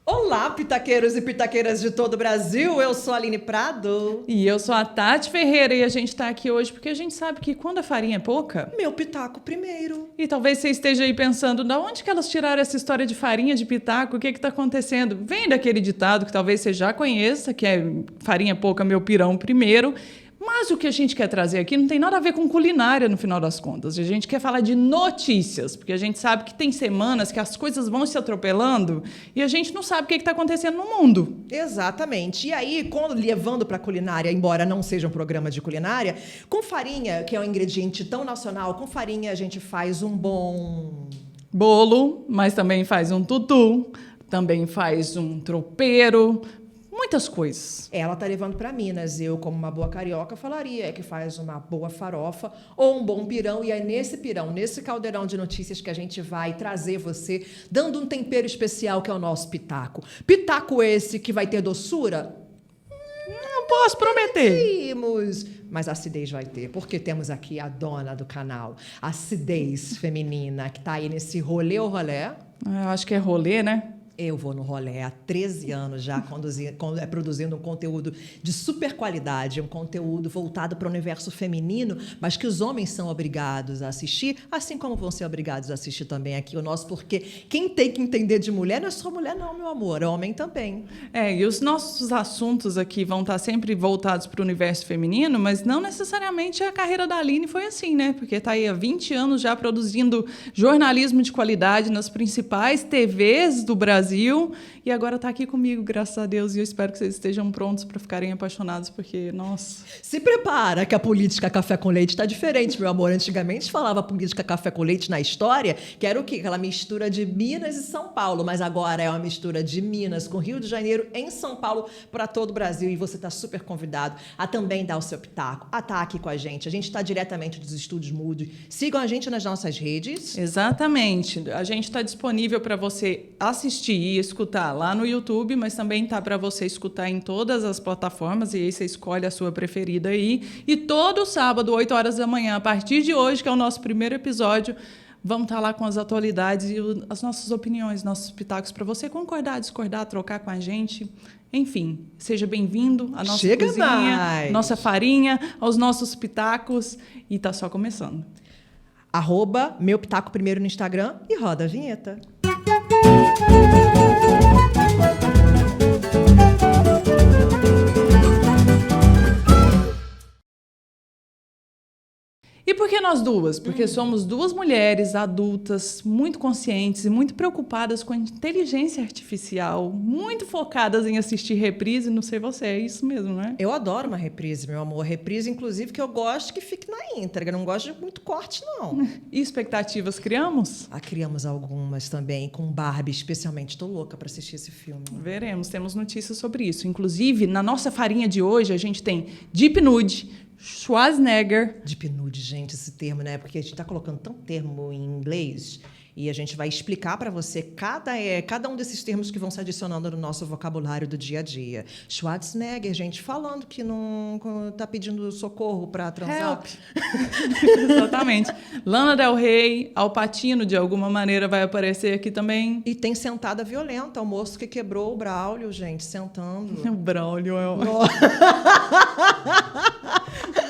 Olá, pitaqueiros e pitaqueiras de todo o Brasil, eu sou a Aline Prado. E eu sou a Tati Ferreira e a gente está aqui hoje porque a gente sabe que quando a farinha é pouca... Meu pitaco primeiro. E talvez você esteja aí pensando, da onde que elas tiraram essa história de farinha de pitaco? O que está acontecendo? Vem daquele ditado que talvez você já conheça, que é farinha pouca, meu pirão primeiro. Mas o que a gente quer trazer aqui não tem nada a ver com culinária, no final das contas. A gente quer falar de notícias, porque a gente sabe que tem semanas que as coisas vão se atropelando e a gente não sabe o que está acontecendo no mundo. Exatamente. E aí, levando para culinária, embora não seja um programa de culinária, com farinha, que é um ingrediente tão nacional, com farinha a gente faz um bom bolo, mas também faz um tutu, também faz um tropeiro, muitas coisas. Ela tá levando para Minas. Eu, como uma boa carioca, falaria que faz uma boa farofa ou um bom pirão. E é nesse pirão, nesse caldeirão de notícias que a gente vai trazer você, dando um tempero especial que é o nosso pitaco. Pitaco esse que vai ter doçura? Não posso prometer. Mas acidez vai ter, porque temos aqui a dona do canal, a acidez feminina, que tá aí nesse rolê ou rolé? Eu acho que é rolê, né? Eu vou no rolê há 13 anos já, produzindo um conteúdo de super qualidade, um conteúdo voltado para o universo feminino, mas que os homens são obrigados a assistir, assim como vão ser obrigados a assistir também aqui o nosso, porque quem tem que entender de mulher não é só mulher não, meu amor, é homem também. E os nossos assuntos aqui vão estar sempre voltados para o universo feminino, mas não necessariamente a carreira da Aline foi assim, né? Porque está aí há 20 anos já produzindo jornalismo de qualidade nas principais TVs do Brasil, e agora está aqui comigo, graças a Deus, e eu espero que vocês estejam prontos para ficarem apaixonados, porque, nossa... Se prepara que a política café com leite está diferente, meu amor. Antigamente falava política café com leite na história, que era o quê? Aquela mistura de Minas e São Paulo, mas agora é uma mistura de Minas com Rio de Janeiro em São Paulo para todo o Brasil, e você está super convidado a também dar o seu pitaco, a estar aqui com a gente. A gente está diretamente dos estúdios Mood. Sigam a gente nas nossas redes. Exatamente. A gente está disponível para você assistir e escutar lá no YouTube, mas também está para você escutar em todas as plataformas, e aí você escolhe a sua preferida aí. E todo sábado, 8 horas da manhã, a partir de hoje, que é o nosso primeiro episódio, vamos estar lá com as atualidades e as nossas opiniões, nossos pitacos, para você concordar, discordar, trocar com a gente. Enfim, seja bem-vindo à nossa Chega cozinha, mais. nossa farinha, aos nossos pitacos, e está só começando. @meu pitaco primeiro no Instagram e roda a vinheta. E por que nós duas? Porque somos duas mulheres adultas, muito conscientes e muito preocupadas com a inteligência artificial, muito focadas em assistir reprise, não sei você, é isso mesmo, né? Eu adoro uma reprise, meu amor. Reprise, inclusive, que eu gosto que fique na íntegra. Não gosto de muito corte, não. E expectativas criamos? Criamos algumas também, com Barbie, especialmente. Estou louca para assistir esse filme. Veremos, temos notícias sobre isso. Inclusive, na nossa farinha de hoje, a gente tem Deep Nude, Schwarzenegger. Deep Nude, gente, esse termo, né? Porque a gente está colocando tanto termo em inglês e a gente vai explicar para você cada um desses termos que vão se adicionando no nosso vocabulário do dia a dia. Schwarzenegger, gente, falando que não tá pedindo socorro para transar. Help. Exatamente. Lana Del Rey, Al Pacino, de alguma maneira, vai aparecer aqui também. E tem sentada violenta, o moço que quebrou o Braulio, gente, sentando. O Braulio é o...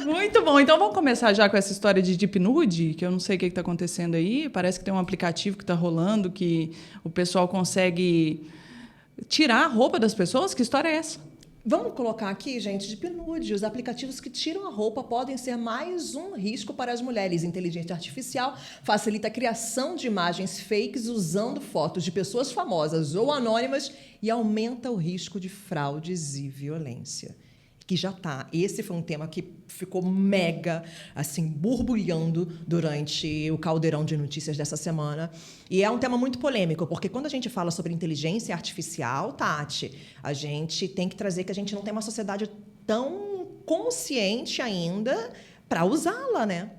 Muito bom. Então vamos começar já com essa história de Deep Nude, que eu não sei o que está acontecendo aí. Parece que tem um aplicativo que está rolando, que o pessoal consegue tirar a roupa das pessoas. Que história é essa? Vamos colocar aqui, gente, Deep Nude. Os aplicativos que tiram a roupa podem ser mais um risco para as mulheres. Inteligência artificial facilita a criação de imagens fakes usando fotos de pessoas famosas ou anônimas e aumenta o risco de fraudes e violência. Que já tá. Esse foi um tema que ficou mega, assim, borbulhando durante o caldeirão de notícias dessa semana. E é um tema muito polêmico, porque quando a gente fala sobre inteligência artificial, Tati, a gente tem que trazer que a gente não tem uma sociedade tão consciente ainda para usá-la, né?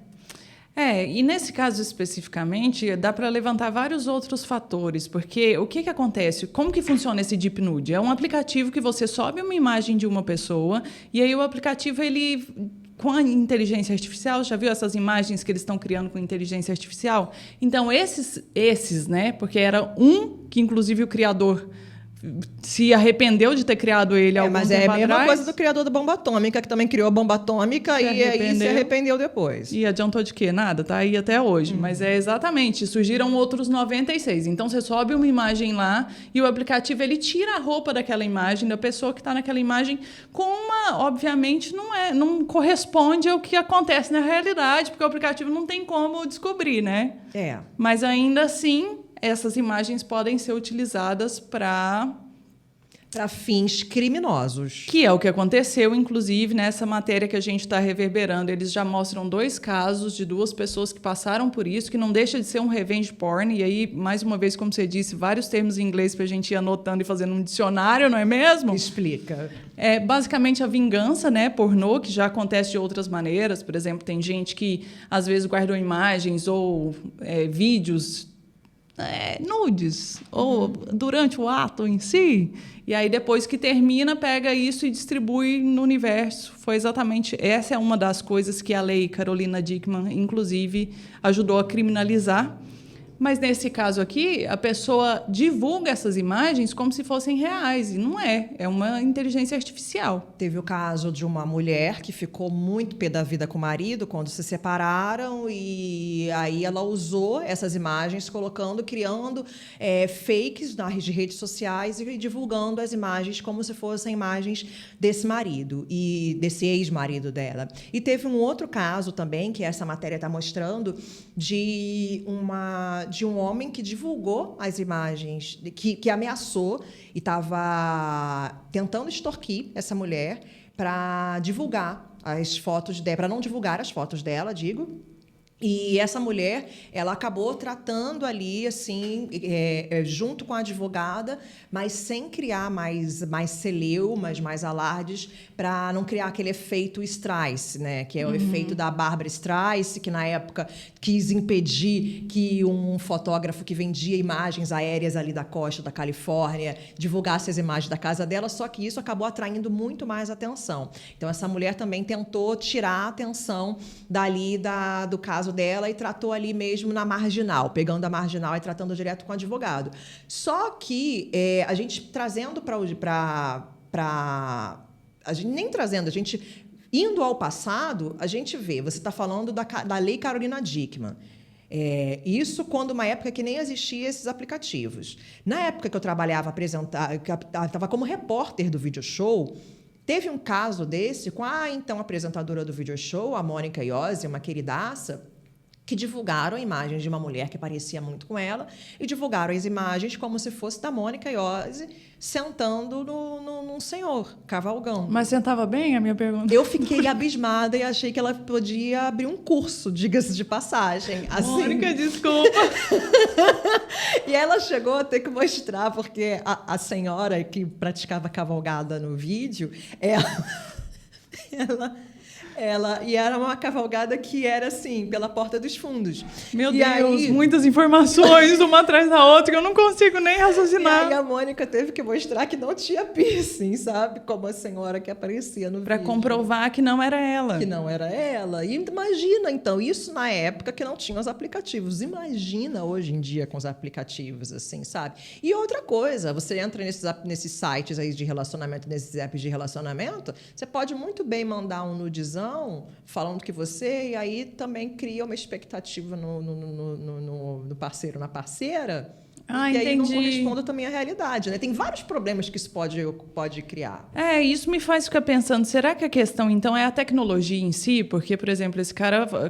E nesse caso especificamente, dá para levantar vários outros fatores, porque o que acontece? Como que funciona esse Deep Nude? É um aplicativo que você sobe uma imagem de uma pessoa e aí o aplicativo, ele, com a inteligência artificial, já viu essas imagens que eles estão criando com inteligência artificial? Então, esses, né? Porque era um que, inclusive, o criador se arrependeu de ter criado ele há algum mas tempo é a mesma atrás. coisa do criador da bomba atômica, que também criou a bomba atômica e aí se arrependeu depois. E adiantou de quê? Nada, tá aí até hoje. Mas é exatamente, surgiram outros 96. Então, você sobe uma imagem lá e o aplicativo, ele tira a roupa daquela imagem, da pessoa que está naquela imagem, com uma, obviamente, não corresponde ao que acontece na realidade, porque o aplicativo não tem como descobrir, né? Mas ainda assim, essas imagens podem ser utilizadas para fins criminosos. Que é o que aconteceu, inclusive, nessa matéria que a gente está reverberando. Eles já mostram 2 casos de 2 pessoas que passaram por isso, que não deixa de ser um revenge porn. E aí, mais uma vez, como você disse, vários termos em inglês para a gente ir anotando e fazendo um dicionário, não é mesmo? Explica. É basicamente a vingança, né, pornô, que já acontece de outras maneiras. Por exemplo, tem gente que, às vezes, guardou imagens ou vídeos nudes, ou durante o ato em si, e aí depois que termina, pega isso e distribui no universo. Foi exatamente, essa é uma das coisas que a lei Carolina Dickman, inclusive, ajudou a criminalizar. Mas nesse caso aqui, a pessoa divulga essas imagens como se fossem reais, e não é. É uma inteligência artificial. Teve o caso de uma mulher que ficou muito pé da vida com o marido quando se separaram, e aí ela usou essas imagens, criando fakes nas redes sociais e divulgando as imagens como se fossem imagens desse marido e desse ex-marido dela. E teve um outro caso também, que essa matéria está mostrando, de um homem que divulgou as imagens, que ameaçou e estava tentando extorquir essa mulher para divulgar as fotos dela, para não divulgar as fotos dela, digo. E essa mulher, ela acabou tratando ali, assim, junto com a advogada, mas sem criar mais celeumas, mais alardes, para não criar aquele efeito Streisand, né? Que é o efeito da Barbra Streisand, que na época quis impedir que um fotógrafo que vendia imagens aéreas ali da costa da Califórnia divulgasse as imagens da casa dela, só que isso acabou atraindo muito mais atenção. Então, essa mulher também tentou tirar a atenção dali do caso dela e tratou ali mesmo na marginal, pegando a marginal e tratando direto com o advogado. Só que a gente trazendo a gente nem trazendo, a gente indo ao passado, a gente vê, você está falando da lei Carolina Dickman. Isso quando uma época que nem existia esses aplicativos. Na época que eu trabalhava, estava como repórter do Video Show, teve um caso desse com então apresentadora do Video Show, a Mônica Iose, uma queridaça, que divulgaram imagens de uma mulher que parecia muito com ela e divulgaram as imagens como se fosse da Mônica Iose sentando num senhor, cavalgando. Mas sentava bem, a minha pergunta? Eu fiquei abismada e achei que ela podia abrir um curso, diga-se de passagem. Assim. Mônica, desculpa. E ela chegou a ter que mostrar, porque a senhora que praticava cavalgada no vídeo, e era uma cavalgada que era assim, pela porta dos fundos. Meu Deus, muitas informações, uma atrás da outra, que eu não consigo nem raciocinar. E aí a Mônica teve que mostrar que não tinha piercing, sabe? Como a senhora que aparecia no vídeo. Para comprovar que não era ela. Que não era ela. E imagina, então, isso na época que não tinha os aplicativos. Imagina hoje em dia com os aplicativos, assim, sabe? E outra coisa, você entra nesses sites aí de relacionamento, nesses apps de relacionamento, você pode muito bem mandar um nudizão falando que você, e aí também cria uma expectativa no parceiro, na parceira, e aí não corresponde também à realidade, né? Tem vários problemas que isso pode criar. Isso me faz ficar pensando, será que a questão, então, é a tecnologia em si? Porque, por exemplo,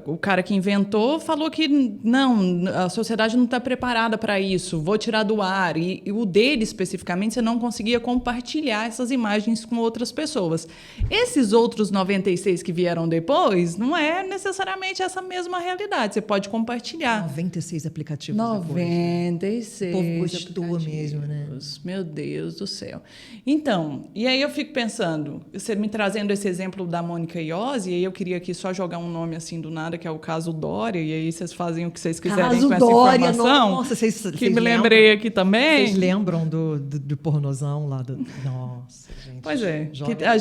o cara que inventou falou que não, a sociedade não está preparada para isso, vou tirar do ar. E o dele, especificamente, você não conseguia compartilhar essas imagens com outras pessoas. Esses outros 96 que vieram depois, não é necessariamente essa mesma realidade. Você pode compartilhar. 96 aplicativos 96. O povo gostou mesmo, né? Meu Deus do céu. Então, e aí eu fico pensando, você me trazendo esse exemplo da Mônica Iose, e aí eu queria aqui só jogar um nome assim do nada, que é o caso Dória, e aí vocês fazem o que vocês quiserem com essa Informação. Nossa, que me lembrei aqui também. Vocês lembram do pornozão lá? Nossa, gente. Pois é.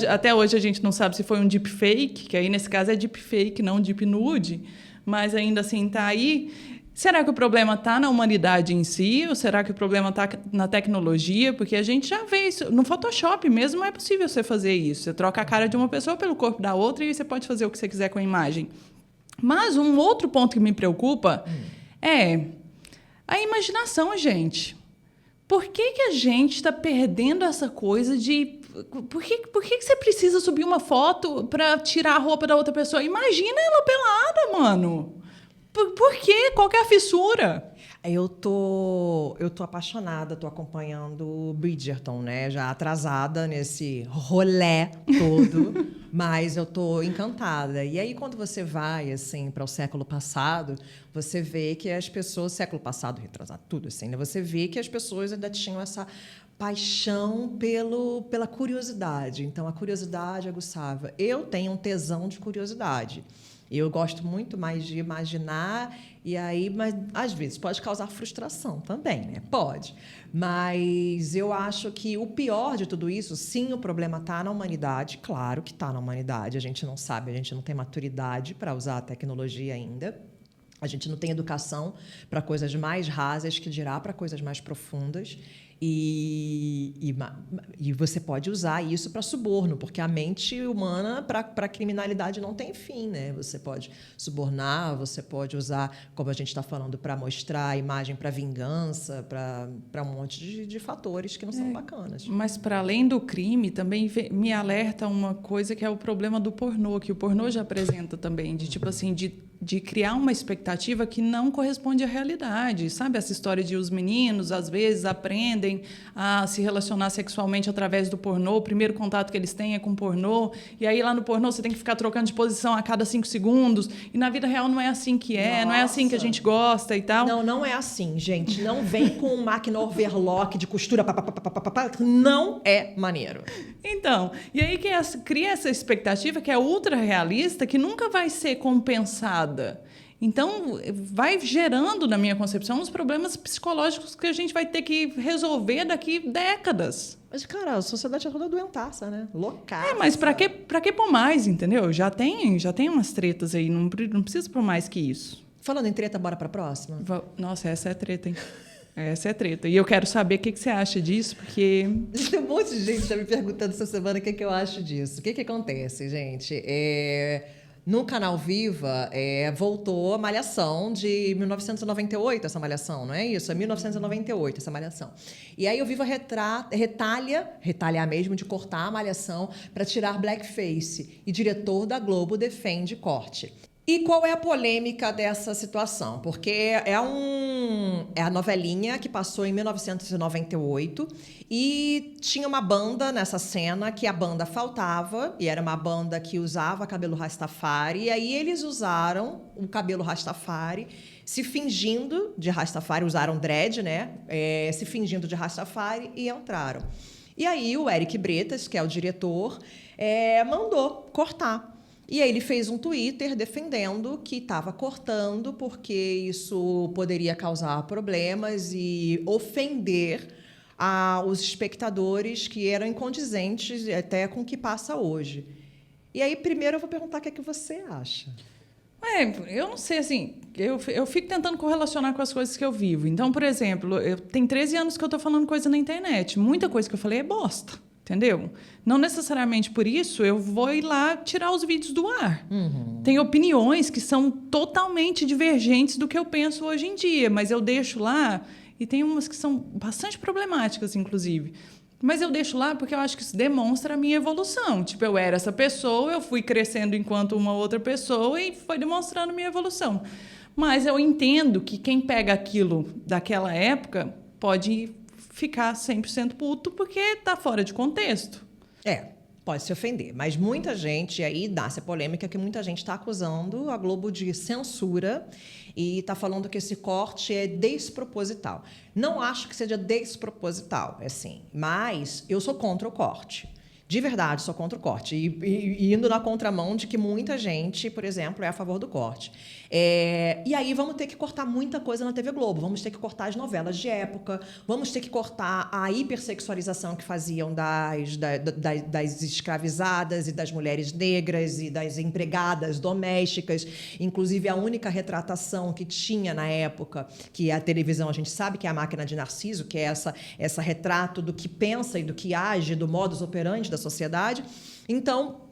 Até hoje a gente não sabe se foi um deepfake, que aí nesse caso é deepfake, não deep nude, mas ainda assim está aí. Será que o problema está na humanidade em si ou será que o problema está na tecnologia? Porque a gente já vê isso. No Photoshop mesmo é possível você fazer isso. Você troca a cara de uma pessoa pelo corpo da outra e você pode fazer o que você quiser com a imagem. Mas um outro ponto que me preocupa é a imaginação, gente. Por que a gente está perdendo essa coisa de... Por que você precisa subir uma foto para tirar a roupa da outra pessoa? Imagina ela pelada, mano. Por quê? Qual que é a fissura? Eu tô apaixonada, tô acompanhando Bridgerton, né? Já atrasada nesse rolê todo, mas eu tô encantada. E aí, quando você vai, assim, para o século passado, você vê que as pessoas... Século passado, retrasado, tudo assim, né? Você vê que as pessoas ainda tinham essa paixão pela curiosidade. Então, a curiosidade aguçava. Eu tenho um tesão de curiosidade. Eu gosto muito mais de imaginar, e aí, mas às vezes pode causar frustração também, né? Pode. Mas eu acho que o pior de tudo isso, sim, o problema está na humanidade, claro que está na humanidade, a gente não sabe, a gente não tem maturidade para usar a tecnologia ainda. A gente não tem educação para coisas mais rasas, que dirá para coisas mais profundas. E você pode usar isso para suborno, porque a mente humana para criminalidade não tem fim, né? Você pode subornar, você pode usar, como a gente está falando, para mostrar a imagem para vingança, para um monte de fatores que não são bacanas. Mas, para além do crime, também me alerta uma coisa que é o problema do pornô, que o pornô já apresenta também, de tipo assim, de criar uma expectativa que não corresponde à realidade. Sabe essa história de os meninos, às vezes, aprendem a se relacionar sexualmente através do pornô, o primeiro contato que eles têm é com pornô, e aí lá no pornô você tem que ficar trocando de posição a cada 5 segundos, e na vida real não é assim que é, não é assim que a gente gosta e tal. Não é assim, gente. Não vem com máquina overlock de costura, não é maneiro. Então, e aí cria essa expectativa que é ultra realista, que nunca vai ser compensada. Então, vai gerando, na minha concepção, uns problemas psicológicos que a gente vai ter que resolver daqui décadas. Mas, cara, a sociedade é toda doentaça, né? Loucaça. Mas pra que pôr mais, entendeu? Já tem umas tretas aí, não precisa pôr mais que isso. Falando em treta, bora pra próxima? Nossa, essa é treta, hein? Essa é treta. E eu quero saber o que você acha disso, porque... Tem um monte de gente que tá me perguntando essa semana o que eu acho disso. O que acontece, gente? No canal Viva, voltou a Malhação de 1998, essa Malhação, não é isso? É 1998, essa Malhação. E aí o Viva retalha mesmo de cortar a Malhação para tirar blackface. E diretor da Globo defende corte. E qual é a polêmica dessa situação? Porque é a novelinha que passou em 1998 e tinha uma banda nessa cena que a banda faltava, e era uma banda que usava cabelo Rastafari, e aí eles usaram o cabelo Rastafari, se fingindo de Rastafari, usaram dread, né? Se fingindo de Rastafari e entraram. E aí o Eric Bretas, que é o diretor, mandou cortar. E aí ele fez um Twitter defendendo que estava cortando porque isso poderia causar problemas e ofender os espectadores que eram incondizentes até com o que passa hoje. E aí, primeiro, eu vou perguntar o que é que você acha. Eu não sei, assim, eu fico tentando correlacionar com as coisas que eu vivo. Então, por exemplo, tem 13 anos que eu estou falando coisa na internet. Muita coisa que eu falei é bosta. Entendeu? Não necessariamente por isso eu vou ir lá tirar os vídeos do ar. Uhum. Tem opiniões que são totalmente divergentes do que eu penso hoje em dia, mas eu deixo lá, e tem umas que são bastante problemáticas, inclusive. Mas eu deixo lá porque eu acho que isso demonstra a minha evolução. Tipo, eu era essa pessoa, eu fui crescendo enquanto uma outra pessoa e foi demonstrando minha evolução. Mas eu entendo que quem pega aquilo daquela época pode ficar 100% puto porque está fora de contexto. Pode se ofender, mas muita gente, aí nasce a polêmica que muita gente está acusando a Globo de censura e está falando que esse corte é desproposital. Não acho que seja desproposital, assim, mas eu sou contra o corte. De verdade, sou contra o corte. E indo na contramão de que muita gente, por exemplo, é a favor do corte. E aí vamos ter que cortar muita coisa na TV Globo. Vamos ter que cortar as novelas de época. Vamos ter que cortar a hipersexualização que faziam das escravizadas e das mulheres negras e das empregadas domésticas. Inclusive, a única retratação que tinha na época, que a televisão, a gente sabe que é a Máquina de Narciso, que é essa retrato do que pensa e do que age, do modus operandi da sociedade. Então,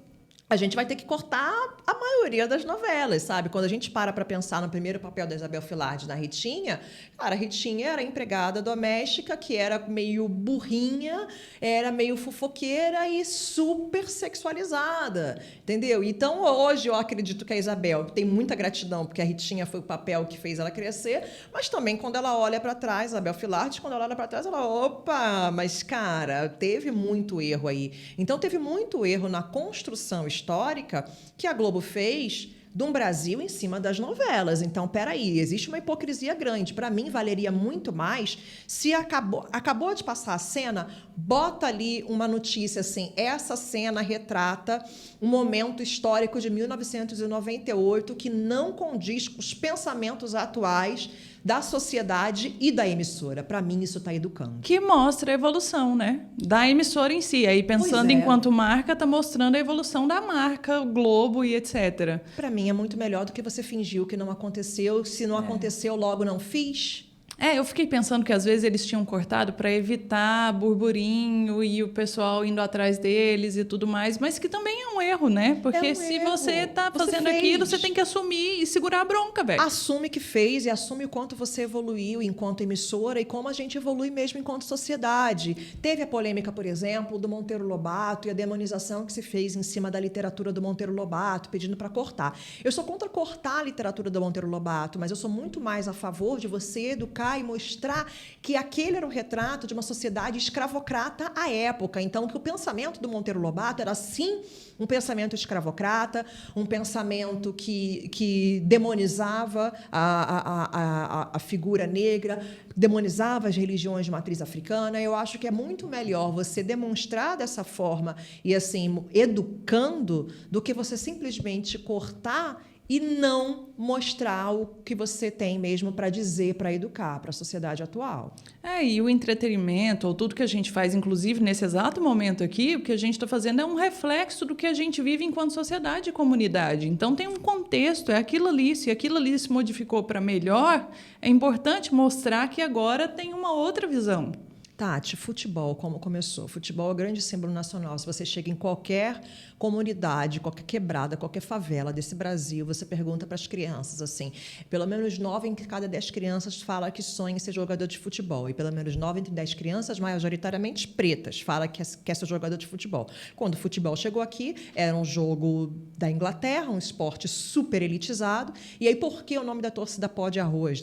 a gente vai ter que cortar a maioria das novelas, sabe? Quando a gente para pensar no primeiro papel da Isabel Filardi na Ritinha, cara, a Ritinha era empregada doméstica, que era meio burrinha, era meio fofoqueira e super sexualizada, entendeu? Então, hoje, eu acredito que a Isabel tem muita gratidão, porque a Ritinha foi o papel que fez ela crescer, mas também quando ela olha para trás, a Isabel Filardi, quando ela olha para trás, ela, opa, mas, cara, teve muito erro aí. Então, teve muito erro na construção histórica que a Globo fez de um Brasil em cima das novelas. Então, peraí, existe uma hipocrisia grande. Para mim, valeria muito mais se acabou de passar a cena, bota ali uma notícia assim, essa cena retrata um momento histórico de 1998 que não condiz com os pensamentos atuais da sociedade e da emissora. Para mim, isso está educando. Que mostra a evolução, né? Da emissora em si. Aí, pensando enquanto marca, está mostrando a evolução da marca, o Globo e etc. Para mim, é muito melhor do que você fingiu que não aconteceu. Se não aconteceu, logo não fiz. Eu fiquei pensando que às vezes eles tinham cortado para evitar burburinho e o pessoal indo atrás deles e tudo mais, mas que também é um erro, né? Porque se você está fazendo aquilo, você tem que assumir e segurar a bronca, velho. Assume que fez e assume o quanto você evoluiu enquanto emissora e como a gente evolui mesmo enquanto sociedade. Teve a polêmica, por exemplo, do Monteiro Lobato e a demonização que se fez em cima da literatura do Monteiro Lobato, pedindo para cortar. Eu sou contra cortar a literatura do Monteiro Lobato, mas eu sou muito mais a favor de você educar e mostrar que aquele era o retrato de uma sociedade escravocrata à época. Então, que o pensamento do Monteiro Lobato era, sim, um pensamento escravocrata, um pensamento que demonizava a figura negra, demonizava as religiões de matriz africana. Eu acho que é muito melhor você demonstrar dessa forma e, assim, educando, do que você simplesmente cortar e não mostrar o que você tem mesmo para dizer, para educar, para a sociedade atual. E o entretenimento, ou tudo que a gente faz, inclusive nesse exato momento aqui, o que a gente está fazendo é um reflexo do que a gente vive enquanto sociedade e comunidade. Então, tem um contexto, é aquilo ali. Se aquilo ali se modificou para melhor, é importante mostrar que agora tem uma outra visão. Tati, futebol, como começou? Futebol é o grande símbolo nacional. Se você chega em qualquer comunidade, qualquer quebrada, qualquer favela desse Brasil, você pergunta para as crianças, assim, pelo menos 9 em cada 10 crianças fala que sonha em ser jogador de futebol. E pelo menos 9 entre 10 crianças, majoritariamente pretas, fala que quer ser jogador de futebol. Quando o futebol chegou aqui, era um jogo da Inglaterra, um esporte super elitizado. E aí, por que o nome da torcida Pó de Arroz?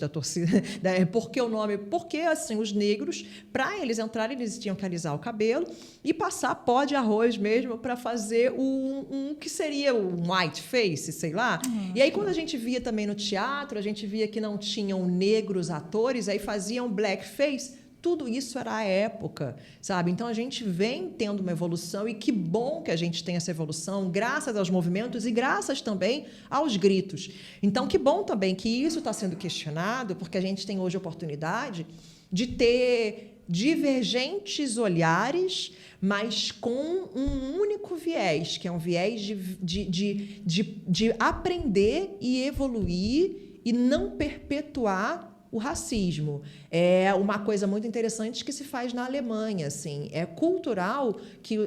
Porque, assim, os negros, para eles entrarem, eles tinham que alisar o cabelo e passar pó de arroz mesmo para fazer um que seria um white face, sei lá. E aí, quando a gente via também no teatro, a gente via que não tinham negros atores, aí faziam blackface. Tudo isso era a época, sabe? Então, a gente vem tendo uma evolução e que bom que a gente tem essa evolução, graças aos movimentos e graças também aos gritos. Então, que bom também que isso está sendo questionado, porque a gente tem hoje a oportunidade de ter divergentes olhares, mas com um único viés, que é um viés de aprender e evoluir e não perpetuar o racismo. É uma coisa muito interessante que se faz na Alemanha, assim. É cultural que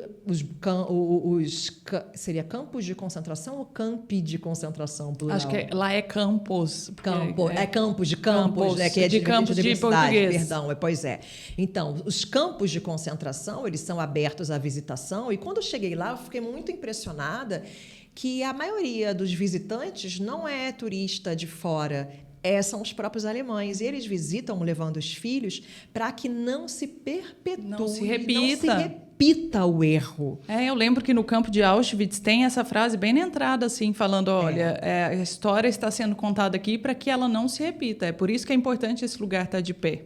seria campos de concentração ou campi de concentração, plural? Acho que lá é campos. Campos, né? Que é de campos de português. Perdão, pois é. Então, os campos de concentração, eles são abertos à visitação, e quando eu cheguei lá, eu fiquei muito impressionada que a maioria dos visitantes não é turista de fora, são os próprios alemães. E eles visitam levando os filhos para que não se perpetue, não se repita repita o erro. Eu lembro que no campo de Auschwitz tem essa frase bem na entrada, assim, falando, olha, a história está sendo contada aqui para que ela não se repita. É por isso que é importante esse lugar estar de pé.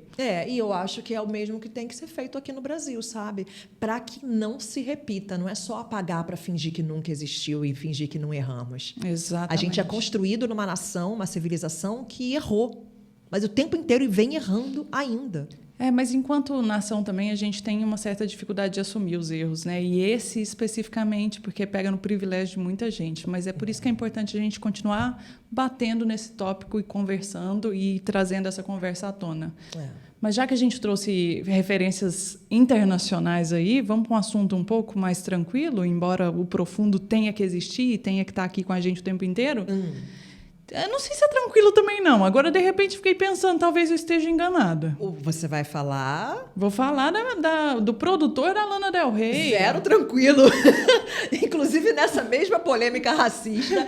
E eu acho que é o mesmo que tem que ser feito aqui no Brasil, sabe? Para que não se repita. Não é só apagar para fingir que nunca existiu e fingir que não erramos. Exatamente. A gente é construído numa nação, uma civilização que errou. Mas o tempo inteiro e vem errando ainda. Mas enquanto nação também a gente tem uma certa dificuldade de assumir os erros, né? E esse especificamente, porque pega no privilégio de muita gente. Mas é por isso que é importante a gente continuar batendo nesse tópico e conversando e trazendo essa conversa à tona. Mas já que a gente trouxe referências internacionais aí, vamos para um assunto um pouco mais tranquilo, embora o profundo tenha que existir e tenha que estar aqui com a gente o tempo inteiro. Eu não sei se é tranquilo também, não. Agora, de repente, fiquei pensando, talvez eu esteja enganada. Você vai falar? Vou falar do produtor da Lana Del Rey. Zero tranquilo. Inclusive, nessa mesma polêmica racista,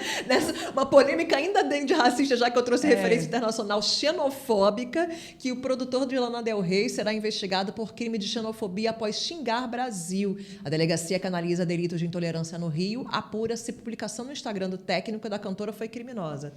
uma polêmica ainda dentro de racista, já que eu trouxe referência internacional xenofóbica, que o produtor de Lana Del Rey será investigado por crime de xenofobia após xingar Brasil. A delegacia que analisa delitos de intolerância no Rio apura se publicação no Instagram do técnico da cantora foi criminosa.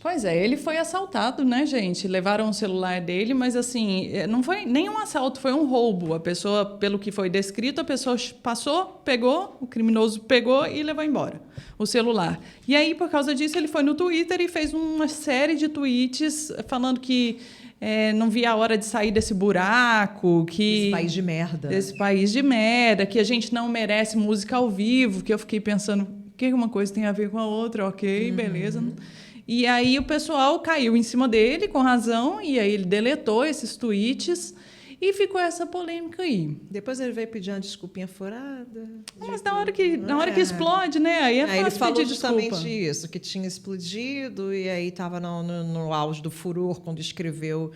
Pois é, ele foi assaltado, né, gente? Levaram o celular dele, mas assim, não foi nem um assalto, foi um roubo. A pessoa, pelo que foi descrito, a pessoa passou, pegou, o criminoso pegou e levou embora o celular. E aí, por causa disso, ele foi no Twitter e fez uma série de tweets falando que não via a hora de sair desse buraco, Desse país de merda. Desse país de merda, que a gente não merece música ao vivo, que eu fiquei pensando, o que uma coisa tem a ver com a outra? Ok, beleza. E aí o pessoal caiu em cima dele, com razão, e aí ele deletou esses tweets e ficou essa polêmica aí. Depois ele veio pedir uma desculpinha furada. Mas na hora que explode, né? Aí é fácil ele falou pedir justamente desculpa. isso, que tinha explodido, e aí estava no auge do furor quando escreveu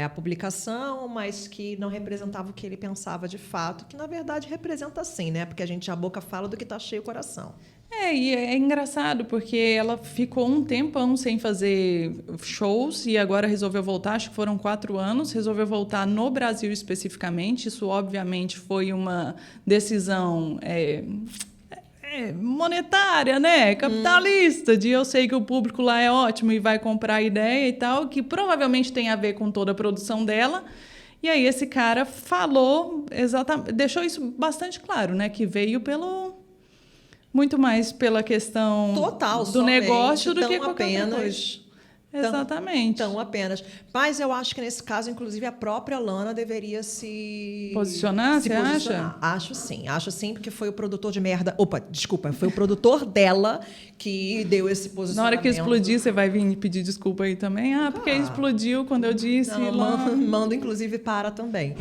a publicação, mas que não representava o que ele pensava de fato, que na verdade representa sim, né? Porque a boca fala do que está cheio o coração. E é engraçado, porque ela ficou um tempão sem fazer shows e agora resolveu voltar, acho que foram 4 anos, resolveu voltar no Brasil especificamente. Isso, obviamente, foi uma decisão monetária, né? Capitalista, de eu sei que o público lá é ótimo e vai comprar a ideia e tal, que provavelmente tem a ver com toda a produção dela. E aí esse cara falou exatamente, deixou isso bastante claro, né? Que veio muito mais pela questão do negócio do que qualquer outra coisa. Exatamente. Então, apenas. Mas eu acho que, nesse caso, inclusive, a própria Lana deveria se posicionar, você acha? Acho sim, porque foi o produtor de merda. Opa, desculpa, foi o produtor dela que deu esse posicionamento. Na hora que explodir, você vai vir pedir desculpa aí também? Porque explodiu quando eu disse. Mando, inclusive, para também.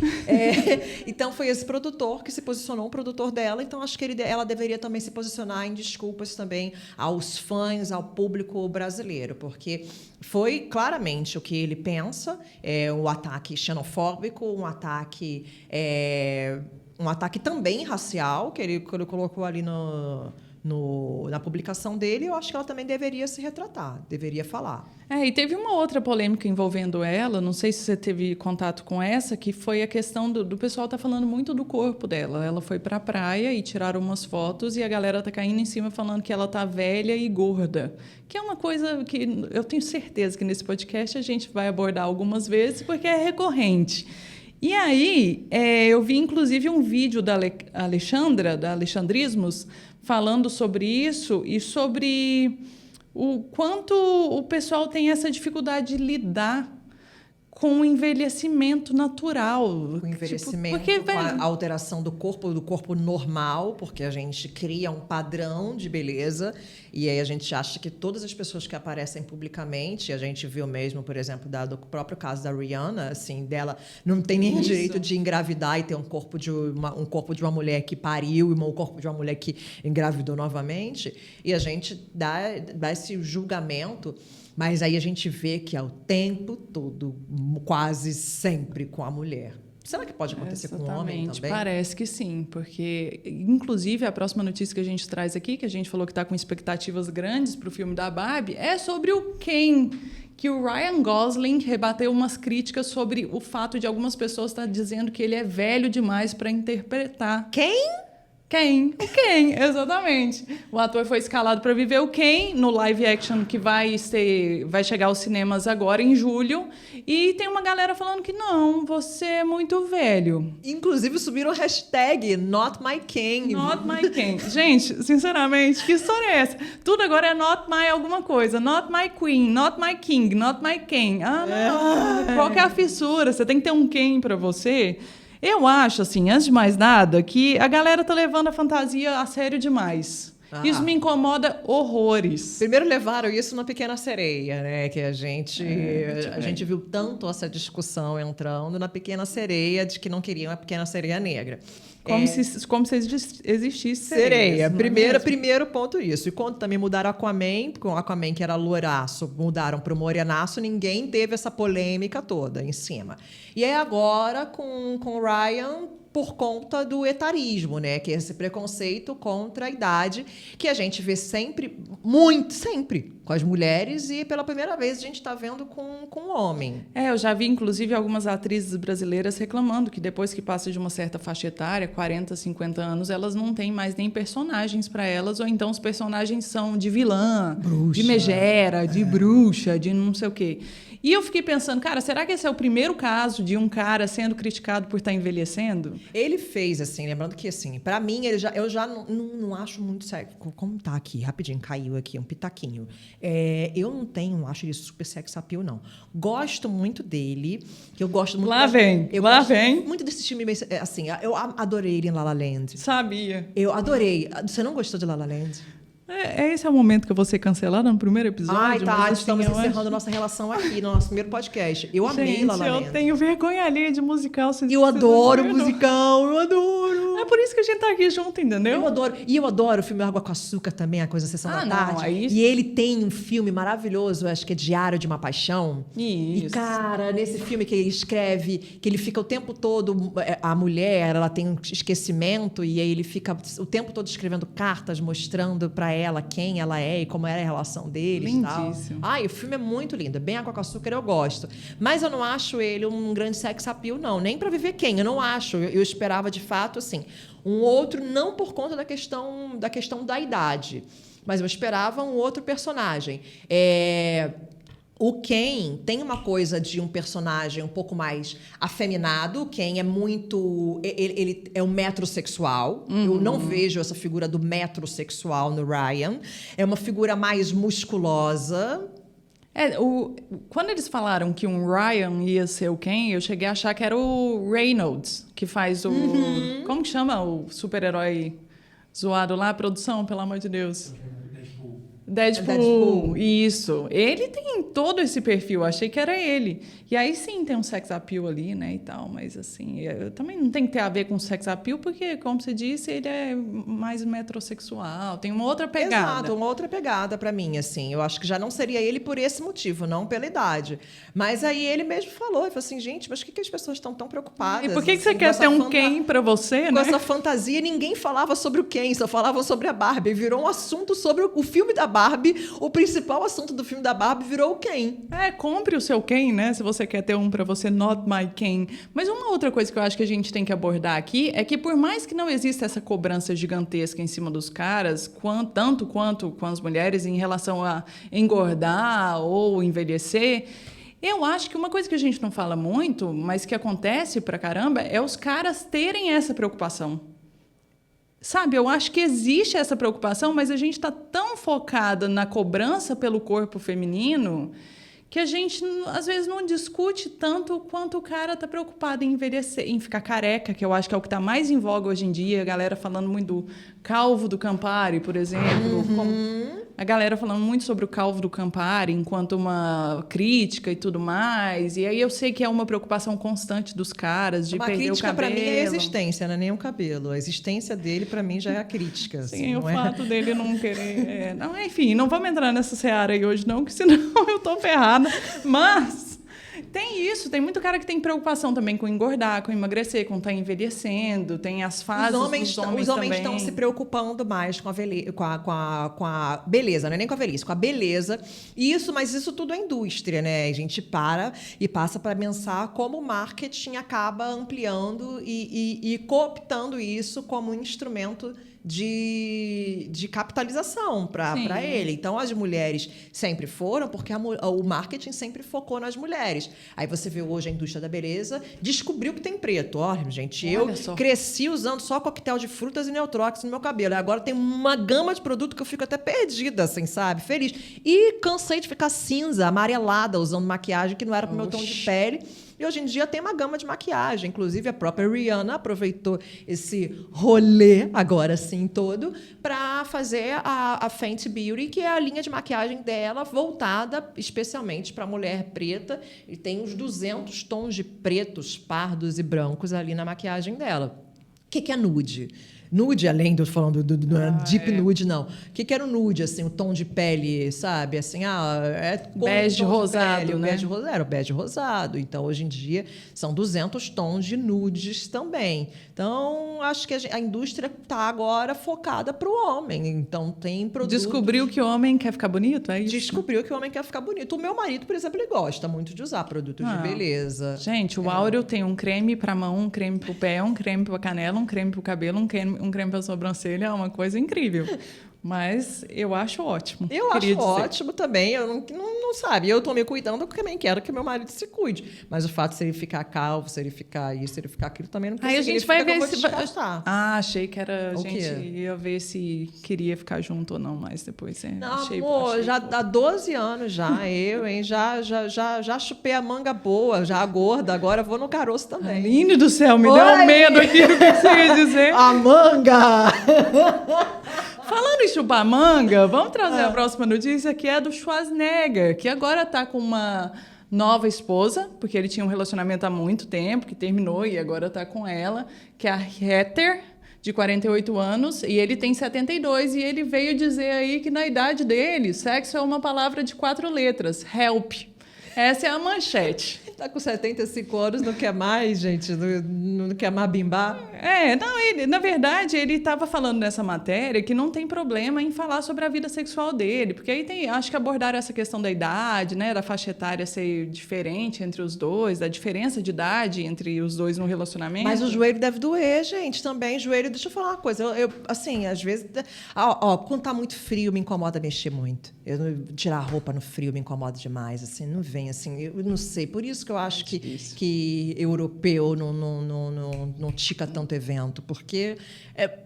Então, foi esse produtor que se posicionou, o produtor dela. Então, acho que ela deveria também se posicionar em desculpas também aos fãs, ao público brasileiro, porque foi claramente o que ele pensa, um ataque xenofóbico, um ataque também racial, que ele colocou ali na publicação dele. Eu acho que ela também deveria se retratar, deveria falar. E teve uma outra polêmica envolvendo ela, não sei se você teve contato com essa, que foi a questão do pessoal tá falando muito do corpo dela. Ela foi para a praia e tiraram umas fotos e a galera tá caindo em cima falando que ela tá velha e gorda, que é uma coisa que eu tenho certeza que nesse podcast a gente vai abordar algumas vezes, porque é recorrente. E aí, eu vi inclusive um vídeo da Alexandra, da Alexandrismos, falando sobre isso e sobre o quanto o pessoal tem essa dificuldade de lidar com o envelhecimento natural. Com o envelhecimento, com a alteração do corpo normal, porque a gente cria um padrão de beleza e aí a gente acha que todas as pessoas que aparecem publicamente, a gente viu mesmo, por exemplo, do próprio caso da Rihanna, assim, dela não tem nem direito de engravidar e ter um corpo de uma mulher que pariu e um corpo de uma mulher que engravidou novamente, e a gente dá esse julgamento. Mas aí a gente vê que é o tempo todo, quase sempre com a mulher. Será que pode acontecer com o homem também? Parece que sim, porque, inclusive, a próxima notícia que a gente traz aqui, que a gente falou que está com expectativas grandes para o filme da Barbie, é sobre o Ken, que o Ryan Gosling rebateu umas críticas sobre o fato de algumas pessoas estar dizendo que ele é velho demais para interpretar. Quem? Ken, o Ken, exatamente. O ator foi escalado para viver o Ken no live action que vai chegar aos cinemas agora em julho. E tem uma galera falando que não, você é muito velho. Inclusive subiram a hashtag Not My Ken. Not My Ken. Gente, sinceramente, que história é essa? Tudo agora é Not My alguma coisa. Not My Queen, Not My King, Not My Ken. Ah, não. Qual que é a fissura? Você tem que ter um Ken para você? Eu acho, assim, antes de mais nada, que a galera tá levando a fantasia a sério demais. Isso me incomoda horrores. Primeiro levaram isso na Pequena Sereia, né? Que a gente viu tanto essa discussão entrando na Pequena Sereia de que não queriam a Pequena Sereia negra. Como se existisse sereia. Primeiro ponto isso. E quando também mudaram Aquaman, porque o Aquaman, que era louraço, mudaram para o morenaço, ninguém teve essa polêmica toda em cima. E aí agora, com o Ryan, por conta do etarismo, né? Que é esse preconceito contra a idade que a gente vê sempre, muito, sempre, com as mulheres e pela primeira vez a gente está vendo com o homem. Eu já vi, inclusive, algumas atrizes brasileiras reclamando que depois que passa de uma certa faixa etária, 40, 50 anos, elas não têm mais nem personagens para elas, ou então os personagens são de vilã, bruxa, de megera, de bruxa, de não sei o quê. E eu fiquei pensando, cara, será que esse é o primeiro caso de um cara sendo criticado por estar envelhecendo? Ele fez, assim, lembrando que, assim, pra mim, eu já não acho muito sério. Como tá aqui, rapidinho, caiu aqui um pitaquinho. Eu não acho ele super sex appeal, não. Gosto muito dele, que eu gosto muito... Lá vem. Muito desse filme, assim, eu adorei ele em La La Land. Sabia. Eu adorei. Você não gostou de La La Land? Esse é o momento que eu vou ser cancelada no primeiro episódio. Ai, tá. Mas, estamos encerrando nossa relação aqui no nosso primeiro podcast. Eu amei La La Land. Eu tenho vergonha alheia de musical. Eu adoro musical, eu adoro. É por isso que a gente tá aqui junto, entendeu? Eu adoro. E eu adoro o filme Água com Açúcar também, a coisa Sessão da Tarde. Aí... E ele tem um filme maravilhoso, acho que é Diário de uma Paixão. Isso. E, cara, nesse filme que ele escreve, que ele fica o tempo todo... A mulher, ela tem um esquecimento e aí ele fica o tempo todo escrevendo cartas, mostrando pra ela quem ela é e como era a relação deles. Lindíssimo. Ai, o filme é muito lindo. Bem Água com Açúcar eu gosto. Mas eu não acho ele um grande sex appeal, não. Nem pra viver quem, eu não acho. Eu esperava, de fato, assim, um outro, não por conta da questão da idade, mas eu esperava um outro personagem. O Ken tem uma coisa de um personagem um pouco mais afeminado. O Ken é muito... Ele é um metrosexual. Uhum. Eu não vejo essa figura do metrosexual no Ryan. É uma figura mais musculosa. Quando eles falaram que um Ryan ia ser o Ken, eu cheguei a achar que era o Reynolds, que faz o... Uhum. Como que chama o super-herói zoado lá? A produção, pelo amor de Deus. Deadpool, isso. Ele tem todo esse perfil, achei que era ele. E aí sim tem um sex appeal ali, né, e tal, mas assim, também não tem que ter a ver com sex appeal, porque, como você disse, ele é mais metrosexual, tem uma outra pegada. Exato, uma outra pegada pra mim, assim. Eu acho que já não seria ele por esse motivo, não pela idade. Mas aí ele mesmo falou, ele falou assim, gente, mas por que as pessoas estão tão preocupadas? E por que você quer ter um Ken pra você, né? Com essa fantasia, ninguém falava sobre o Ken, só falavam sobre a Barbie. Virou um assunto sobre o filme da Barbie, o principal assunto do filme da Barbie virou o Ken. Compre o seu Ken, né? Se você quer ter um pra você, Not My Ken. Mas uma outra coisa que eu acho que a gente tem que abordar aqui é que por mais que não exista essa cobrança gigantesca em cima dos caras, tanto quanto com as mulheres em relação a engordar ou envelhecer, eu acho que uma coisa que a gente não fala muito, mas que acontece pra caramba, é os caras terem essa preocupação. Sabe, eu acho que existe essa preocupação, mas a gente está tão focada na cobrança pelo corpo feminino que a gente, às vezes, não discute tanto quanto o cara está preocupado em envelhecer, em ficar careca, que eu acho que é o que está mais em voga hoje em dia, a galera falando muito do calvo do Campari, por exemplo. A galera falando muito sobre o calvo do Campari enquanto uma crítica e tudo mais. E aí eu sei que é uma preocupação constante dos caras de perder o cabelo. Uma crítica, para mim, é a existência, não é nem o cabelo. A existência dele, para mim, já é a crítica. Sim, assim, o fato dele não querer... Não, enfim, não vamos entrar nessa seara aí hoje, não, que senão eu tô ferrada. Mas Tem isso, tem muito cara que tem preocupação também com engordar, com emagrecer, com estar envelhecendo, tem as fases dos homens Os homens também. estão se preocupando mais com a beleza, não é nem com a velhice, com a beleza. Mas isso tudo é indústria, né? A gente passa para pensar como o marketing acaba ampliando e cooptando isso como um instrumento de capitalização para ele. Então, as mulheres sempre foram, porque o marketing sempre focou nas mulheres. Aí você vê hoje a indústria da beleza, descobriu que tem preto. Olha, gente, eu cresci usando só coquetel de frutas e Neutrox no meu cabelo. Agora tem uma gama de produto que eu fico até perdida, assim, sabe? Feliz. E cansei de ficar cinza, amarelada, usando maquiagem que não era pro meu tom de pele. E hoje em dia tem uma gama de maquiagem. Inclusive, a própria Rihanna aproveitou esse rolê, agora sim, todo, para fazer a Fenty Beauty, que é a linha de maquiagem dela, voltada especialmente para a mulher preta. E tem uns 200 tons de pretos, pardos e brancos ali na maquiagem dela. O que é nude? Nude, além do falando do deep nude, não. O que era o nude, assim, o tom de pele, sabe? Assim, bege rosado, né? Era o bege rosado. Então, hoje em dia, são 200 tons de nudes também. Então, acho que a indústria está agora focada para o homem. Então, tem produtos... Descobriu que o homem quer ficar bonito, é isso? Descobriu que o homem quer ficar bonito. O meu marido, por exemplo, ele gosta muito de usar produtos de beleza. Gente, o Áureo tem um creme para mão, um creme para o pé, um creme para canela, um creme para o cabelo, um creme para sobrancelha, é uma coisa incrível. Mas eu acho ótimo. Eu acho ótimo também. Eu não sabe. Eu tô me cuidando porque também quero que meu marido se cuide. Mas o fato de se ele ficar calvo, se ele ficar isso, se ele ficar aquilo, também não Aí a gente vai ver se... achei que era... A gente ia ver se queria ficar junto ou não, mas depois... Não, amor, já há 12 anos já, já chupei a manga boa, já a gorda, agora vou no caroço também. Aline do céu, me deu um medo aqui do que você ia dizer. A manga! Falando em chupar manga, vamos trazer a próxima notícia, que é do Schwarzenegger, que agora está com uma nova esposa, porque ele tinha um relacionamento há muito tempo, que terminou e agora está com ela, que é a Heather, de 48 anos, e ele tem 72, e ele veio dizer aí que na idade dele, sexo é uma palavra de 4 letras, help. Essa é a manchete. Tá com 75 anos, não quer mais, gente? Não quer mais bimbar? Na verdade, ele estava falando nessa matéria que não tem problema em falar sobre a vida sexual dele, porque aí acho que abordaram essa questão da idade, né, da faixa etária ser diferente entre os dois, da diferença de idade entre os dois no relacionamento. Mas o joelho deve doer, gente, também. Joelho, deixa eu falar uma coisa. Eu assim, às vezes... quando tá muito frio, me incomoda mexer muito. Tirar a roupa no frio me incomoda demais, assim, não vem, assim, eu não sei. Por isso que eu acho que europeu não tica tanto evento, porque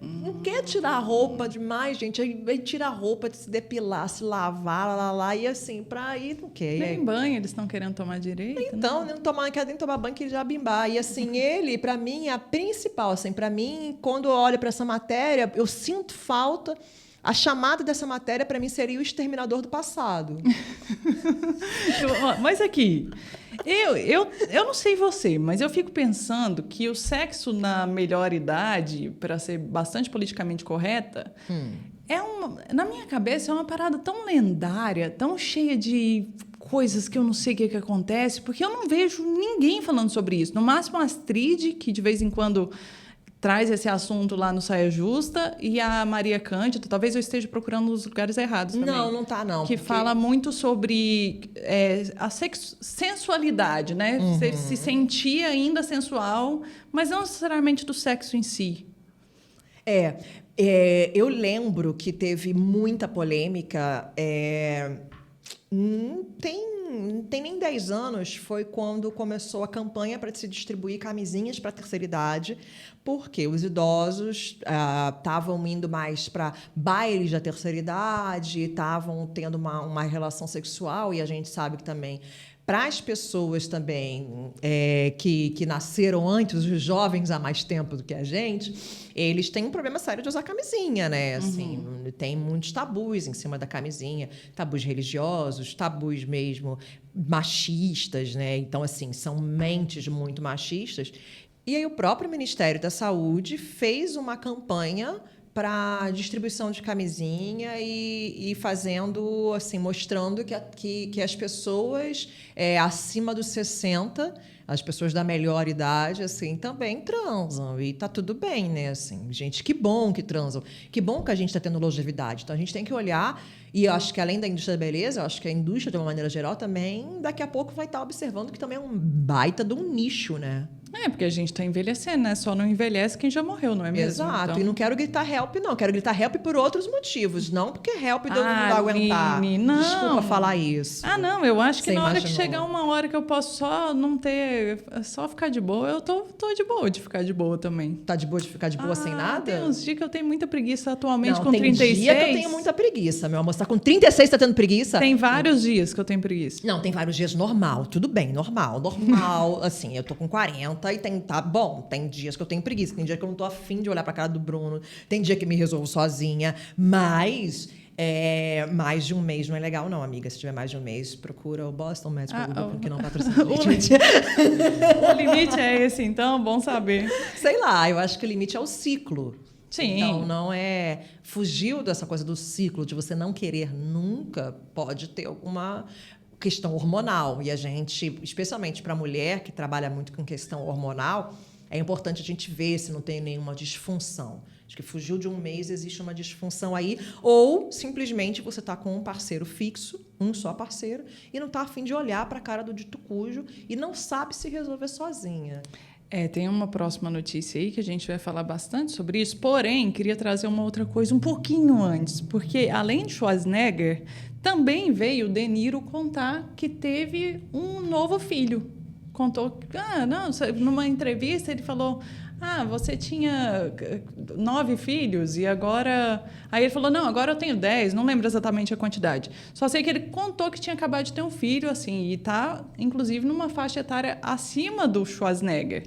não quer tirar a roupa demais, gente. Aí tira a roupa de se depilar, se lavar, lá, e assim, para ir, não quer. Nem banho eles estão querendo tomar direito. Então, não quer nem tomar banho, que já bimbar. E assim, ele, para mim, é a principal. Assim, para mim, quando eu olho para essa matéria, eu sinto falta. A chamada dessa matéria, para mim, seria o Exterminador do Passado. Mas aqui, eu não sei você, mas eu fico pensando que o sexo na melhor idade, para ser bastante politicamente correta, na minha cabeça, é uma parada tão lendária, tão cheia de coisas que eu não sei o que acontece, porque eu não vejo ninguém falando sobre isso. No máximo, a Astrid, que de vez em quando traz esse assunto lá no Saia Justa, e a Maria Cândida, talvez eu esteja procurando nos lugares errados também. Não tá, não. Que fala muito sobre a sensualidade, né? Você se sentir ainda sensual, mas não necessariamente do sexo em si. Eu lembro que teve muita polêmica. Não tem nem 10 anos, foi quando começou a campanha para se distribuir camisinhas para a terceira idade, porque os idosos estavam indo mais para bailes da terceira idade, estavam tendo uma relação sexual, e a gente sabe que também, para as pessoas também que nasceram antes, os jovens há mais tempo do que a gente, eles têm um problema sério de usar camisinha, né? Assim, tem muitos tabus em cima da camisinha, tabus religiosos, tabus mesmo machistas, né? Então, assim, são mentes muito machistas. E aí o próprio Ministério da Saúde fez uma campanha para distribuição de camisinha e fazendo, assim, mostrando que as pessoas acima dos 60, as pessoas da melhor idade, assim, também transam. E tá tudo bem, né? Assim, gente, que bom que transam. Que bom que a gente está tendo longevidade. Então, a gente tem que olhar, e eu acho que além da indústria da beleza, eu acho que a indústria, de uma maneira geral, também, daqui a pouco, vai estar observando que também é um baita de um nicho, né? Porque a gente está envelhecendo, né? Só não envelhece quem já morreu, não é mesmo? Exato. Então... E não quero gritar help, não. Quero gritar help por outros motivos. Não porque help não vai aguentar. Não. Desculpa falar isso. Não. Eu acho que Você na hora que imaginou. chegar uma hora que eu posso só não ter... Só ficar de boa, eu tô de boa de ficar de boa também. Tá de boa de ficar de boa sem nada? Tem uns dias que eu tenho muita preguiça atualmente Não, com 36. Tem dia que eu tenho muita preguiça, meu amor. Você tá com 36, tá tendo preguiça? Tem vários dias que eu tenho preguiça. Não, tem vários dias normal. Tudo bem, normal. Assim, eu tô com 40 e tá bom. Tem dias que eu tenho preguiça. Tem dia que eu não tô afim de olhar pra cara do Bruno. Tem dia que me resolvo sozinha. Mas... mais de um mês não é legal, não, amiga. Se tiver mais de um mês, procura o Boston Medical Group, que não patrocina. O limite é esse, então, bom saber. Sei lá, eu acho que o limite é o ciclo. Sim. Então, não é... Fugiu dessa coisa do ciclo, de você não querer nunca, pode ter alguma questão hormonal. E a gente, especialmente para a mulher que trabalha muito com questão hormonal, é importante a gente ver se não tem nenhuma disfunção. Acho que fugiu de um mês, existe uma disfunção aí. Ou, simplesmente, você está com um parceiro fixo, um só parceiro, e não está a fim de olhar para a cara do dito cujo e não sabe se resolver sozinha. Tem uma próxima notícia aí que a gente vai falar bastante sobre isso, porém, queria trazer uma outra coisa um pouquinho antes, porque, além de Schwarzenegger, também veio o De Niro contar que teve um novo filho. Contou, numa entrevista ele falou, você tinha 9 filhos e agora... Aí ele falou, não, agora eu tenho 10, não lembro exatamente a quantidade. Só sei que ele contou que tinha acabado de ter um filho, assim, e está, inclusive, numa faixa etária acima do Schwarzenegger.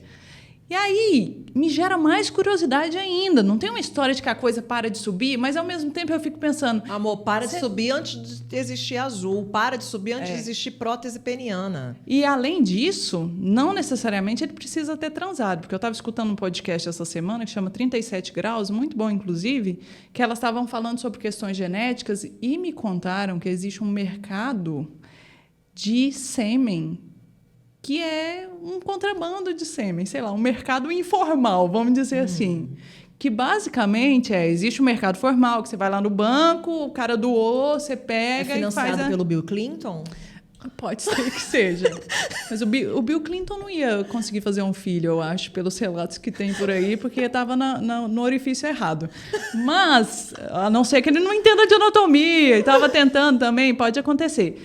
E aí, me gera mais curiosidade ainda. Não tem uma história de que a coisa para de subir, mas, ao mesmo tempo, eu fico pensando... Amor, para de subir antes de existir azul. Para de subir antes de existir prótese peniana. E, além disso, não necessariamente ele precisa ter transado. Porque eu estava escutando um podcast essa semana que chama 37 Graus, muito bom, inclusive, que elas estavam falando sobre questões genéticas e me contaram que existe um mercado de sêmen que é um contrabando de sêmen, sei lá, um mercado informal, vamos dizer assim. Que basicamente existe um mercado formal, que você vai lá no banco, o cara doou, você pega e faz... financiado pelo Bill Clinton? Pode ser que seja. Mas o Bill Clinton não ia conseguir fazer um filho, eu acho, pelos relatos que tem por aí, porque estava no orifício errado. Mas, a não ser que ele não entenda de anatomia, e estava tentando também, pode acontecer.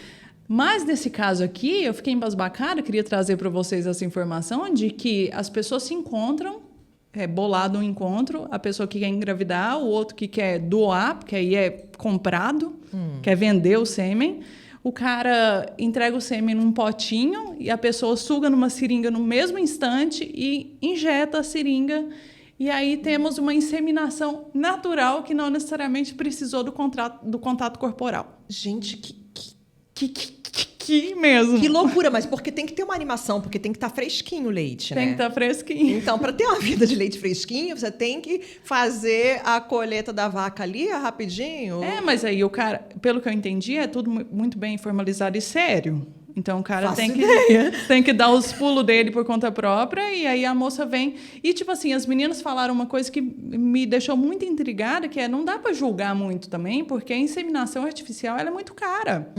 Mas, nesse caso aqui, eu fiquei embasbacada, queria trazer para vocês essa informação de que as pessoas se encontram, bolado um encontro, a pessoa que quer engravidar, o outro que quer doar, porque aí é comprado, quer vender o sêmen. O cara entrega o sêmen num potinho e a pessoa suga numa seringa no mesmo instante e injeta a seringa. E aí temos uma inseminação natural que não necessariamente precisou do contato corporal. Gente, Que mesmo. Que loucura, mas porque tem que ter uma animação, porque tem que estar fresquinho o leite, né? Tem que estar fresquinho. Então, para ter uma vida de leite fresquinho, você tem que fazer a colheita da vaca ali rapidinho. Mas aí o cara, pelo que eu entendi, é tudo muito bem formalizado e sério. Então o cara tem que dar os pulos dele por conta própria e aí a moça vem. E, tipo assim, as meninas falaram uma coisa que me deixou muito intrigada, que não dá para julgar muito também, porque a inseminação artificial ela é muito cara.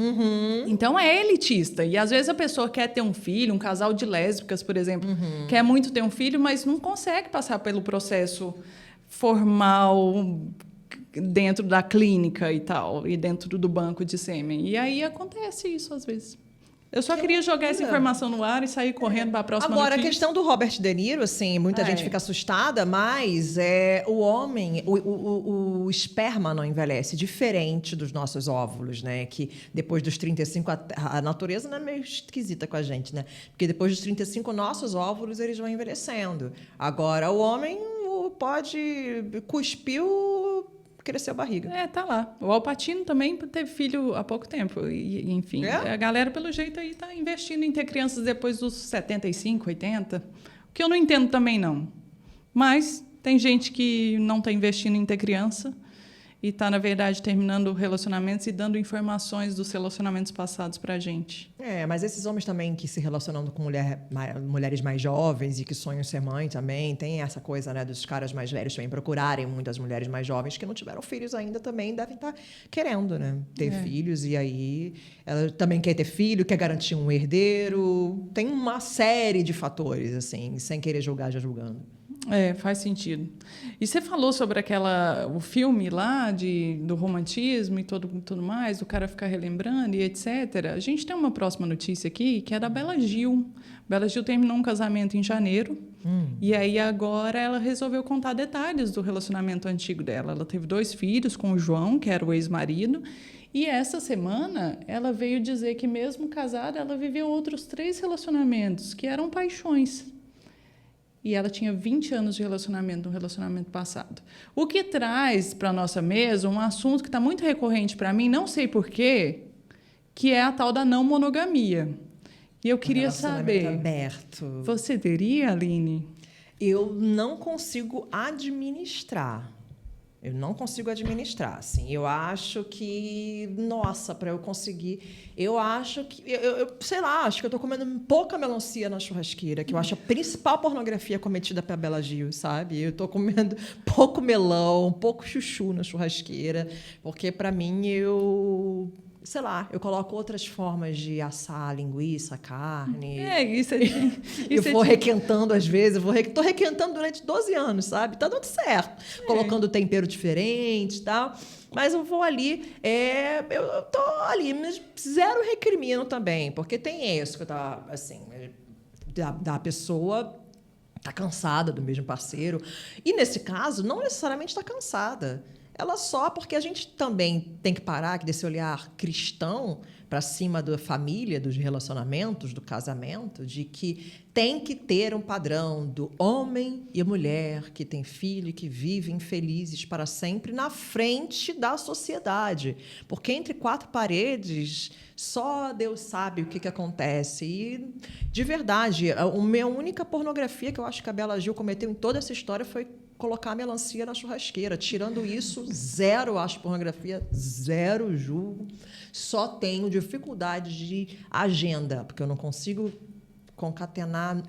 Então é elitista. E às vezes a pessoa quer ter um filho, um casal de lésbicas, por exemplo, quer muito ter um filho, mas não consegue passar pelo processo formal dentro da clínica e tal, e dentro do banco de sêmen. E aí acontece isso às vezes. Eu só queria jogar essa informação no ar e sair correndo para a próxima Agora, notícia. A questão do Robert De Niro, assim, muita gente fica assustada, mas o homem, o esperma não envelhece, diferente dos nossos óvulos, né? Que depois dos 35, a natureza não é meio esquisita com a gente, né? Porque depois dos 35, nossos óvulos, eles vão envelhecendo. Agora, o homem pode cuspiu... cresceu a barriga. Tá lá. O Al Pacino também teve filho há pouco tempo. E enfim, a galera, pelo jeito, aí está investindo em ter crianças depois dos 75, 80. O que eu não entendo também, não. Mas Tem gente que não está investindo em ter criança e está, na verdade, terminando relacionamentos e dando informações dos relacionamentos passados para a gente. Mas esses homens também que se relacionam com mulheres mais jovens e que sonham ser mãe também, tem essa coisa, né, dos caras mais velhos também procurarem muitas mulheres mais jovens que não tiveram filhos ainda também devem estar querendo, né, ter filhos. E aí ela também quer ter filho, quer garantir um herdeiro. Tem uma série de fatores, assim, sem querer julgar, já julgando. Faz sentido. E você falou sobre o filme lá do romantismo e tudo mais, o cara ficar relembrando e etc. A gente tem uma próxima notícia aqui, que é da Bela Gil. Bela Gil terminou um casamento em janeiro, e aí agora ela resolveu contar detalhes do relacionamento antigo dela. Ela teve 2 filhos com o João, que era o ex-marido, e essa semana ela veio dizer que mesmo casada, ela viveu outros 3 relacionamentos, que eram paixões. E ela tinha 20 anos de relacionamento no relacionamento passado. O que traz para a nossa mesa um assunto que está muito recorrente para mim, não sei porquê, que é a tal da não monogamia. E eu queria saber... aberto. Você teria, Aline? Eu não consigo administrar. Assim. Eu acho que, nossa, para eu conseguir, eu acho que, sei lá, acho que eu estou comendo pouca melancia na churrasqueira, que eu acho a principal pornografia cometida pela Bela Gil, sabe? Eu estou comendo pouco melão, pouco chuchu na churrasqueira, porque para mim sei lá, eu coloco outras formas de assar a linguiça, a carne. Isso eu vou requentando às vezes, tô requentando durante 12 anos, sabe? Tá dando certo. Colocando tempero diferente e tal. Mas eu vou ali, eu tô ali, mas zero recrimino também, porque tem isso que eu tava, assim, da pessoa tá cansada do mesmo parceiro. E nesse caso, não necessariamente está cansada. Ela só, porque a gente também tem que parar desse olhar cristão para cima da família, dos relacionamentos, do casamento, de que tem que ter um padrão do homem e a mulher que tem filho e que vivem felizes para sempre na frente da sociedade. Porque entre 4 paredes, só Deus sabe o que acontece. E, de verdade, a minha única pornografia que eu acho que a Bela Gil cometeu em toda essa história foi colocar a melancia na churrasqueira. Tirando isso, zero acho pornografia, zero julgo. Só tenho dificuldade de agenda, porque eu não consigo concatenar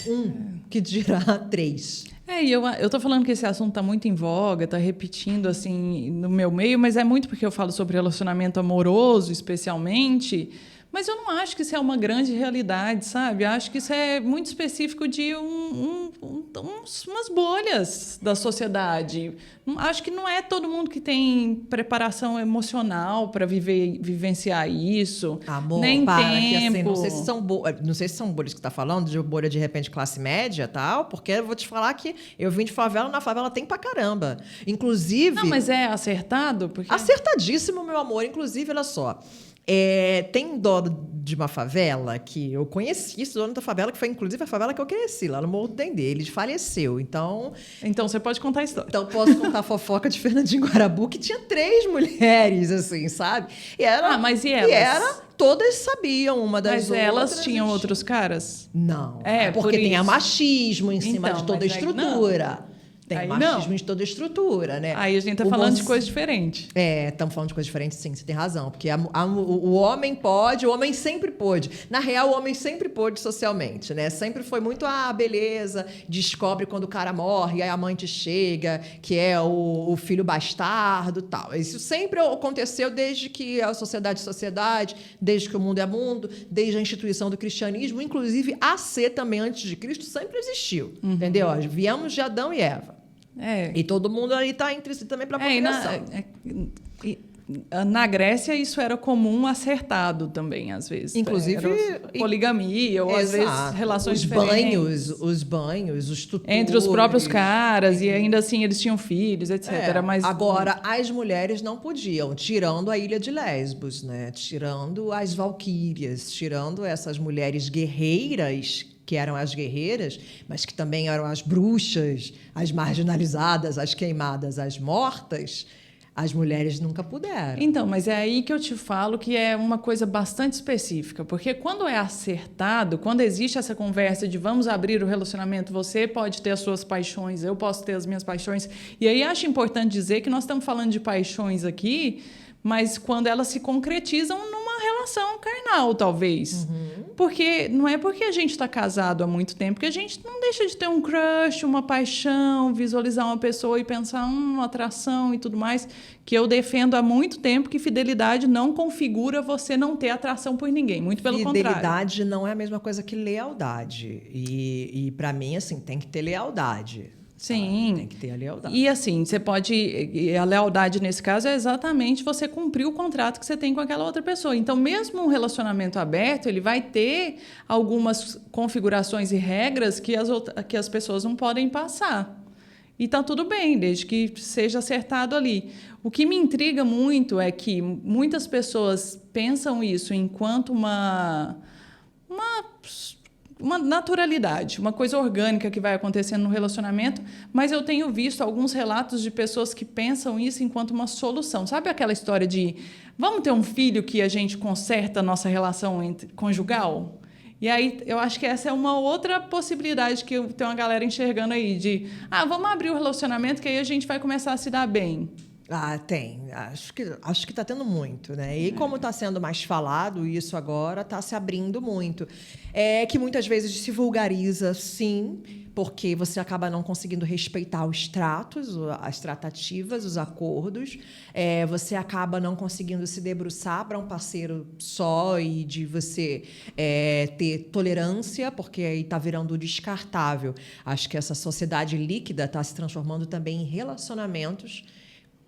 que dirá 3. E eu tô falando que esse assunto tá muito em voga, tá repetindo assim no meu meio, mas é muito porque eu falo sobre relacionamento amoroso, especialmente. Mas eu não acho que isso é uma grande realidade, sabe? Eu acho que isso é muito específico de umas bolhas da sociedade. Acho que não é todo mundo que tem preparação emocional para vivenciar isso. Amor, nem para, tempo. Que, assim, não sei se são bolhas que você está falando, de bolha de repente classe média e tal, porque eu vou te falar que eu vim de favela, na favela tem pra caramba. Inclusive... Não, mas é acertado? Porque... Acertadíssimo, meu amor. Inclusive, olha só... tem um dono de uma favela que eu conheci, esse dono da favela, que foi inclusive a favela que eu cresci, lá no Morro do Dendê. Ele faleceu, então você pode contar a história. Então posso contar a fofoca de Fernandinho Guarabu, que tinha 3 mulheres, assim, sabe? E elas? Todas sabiam uma das outras. Mas elas tinham outros caras? Não. Porque tem machismo em cima de toda a estrutura. Tem machismo de toda a estrutura, né? Aí a gente tá falando de coisa diferente. Estamos falando de coisa diferente, sim, você tem razão. Porque o homem pode, o homem sempre pôde. Na real, o homem sempre pôde socialmente, né? Sempre foi muito, beleza, descobre quando o cara morre, aí a amante chega, que é o filho bastardo e tal. Isso sempre aconteceu desde que a sociedade, desde que o mundo é mundo, desde a instituição do cristianismo, inclusive a ser também antes de Cristo, sempre existiu, entendeu? Viemos de Adão e Eva. E todo mundo ali está entre si também para a procriação. Na Grécia, isso era comum acertado também, às vezes. Inclusive... poligamia, ou às vezes relações diferentes. Os banhos, os tutores. Entre os próprios caras, e ainda assim eles tinham filhos, etc. Mas... Agora, as mulheres não podiam, tirando a ilha de Lesbos, né? Tirando as valquírias, tirando essas mulheres guerreiras, que eram as guerreiras, mas que também eram as bruxas, as marginalizadas, as queimadas, as mortas. As mulheres nunca puderam. Então, mas é aí que eu te falo que é uma coisa bastante específica, porque quando é acertado, quando existe essa conversa de vamos abrir o relacionamento, você pode ter as suas paixões, eu posso ter as minhas paixões, e aí acho importante dizer que nós estamos falando de paixões aqui, mas quando elas se concretizam numa relação carnal, talvez. Porque não é porque a gente está casado há muito tempo que a gente não deixa de ter um crush, uma paixão, visualizar uma pessoa e pensar uma atração e tudo mais, que eu defendo há muito tempo que fidelidade não configura você não ter atração por ninguém, muito pelo contrário. Fidelidade não é a mesma coisa que lealdade. E para mim, assim, tem que ter lealdade. Sim. Sabe? Tem que ter a lealdade. E assim, você pode... A lealdade, nesse caso, é exatamente você cumprir o contrato que você tem com aquela outra pessoa. Então, mesmo um relacionamento aberto, ele vai ter algumas configurações e regras que as pessoas não podem passar. E tá tudo bem, desde que seja acertado ali. O que me intriga muito é que muitas pessoas pensam isso enquanto uma naturalidade, uma coisa orgânica que vai acontecendo no relacionamento, mas eu tenho visto alguns relatos de pessoas que pensam isso enquanto uma solução. Sabe aquela história de vamos ter um filho que a gente conserta a nossa relação conjugal? E aí eu acho que essa é uma outra possibilidade que tem uma galera enxergando aí, de vamos abrir o relacionamento que aí a gente vai começar a se dar bem. Tem. Acho que está tendo muito, né? E como está sendo mais falado, isso agora está se abrindo muito. É que muitas vezes se vulgariza, sim, porque você acaba não conseguindo respeitar os tratos, as tratativas, os acordos. Você acaba não conseguindo se debruçar para um parceiro só e de você ter tolerância, porque aí está virando descartável. Acho que essa sociedade líquida está se transformando também em relacionamentos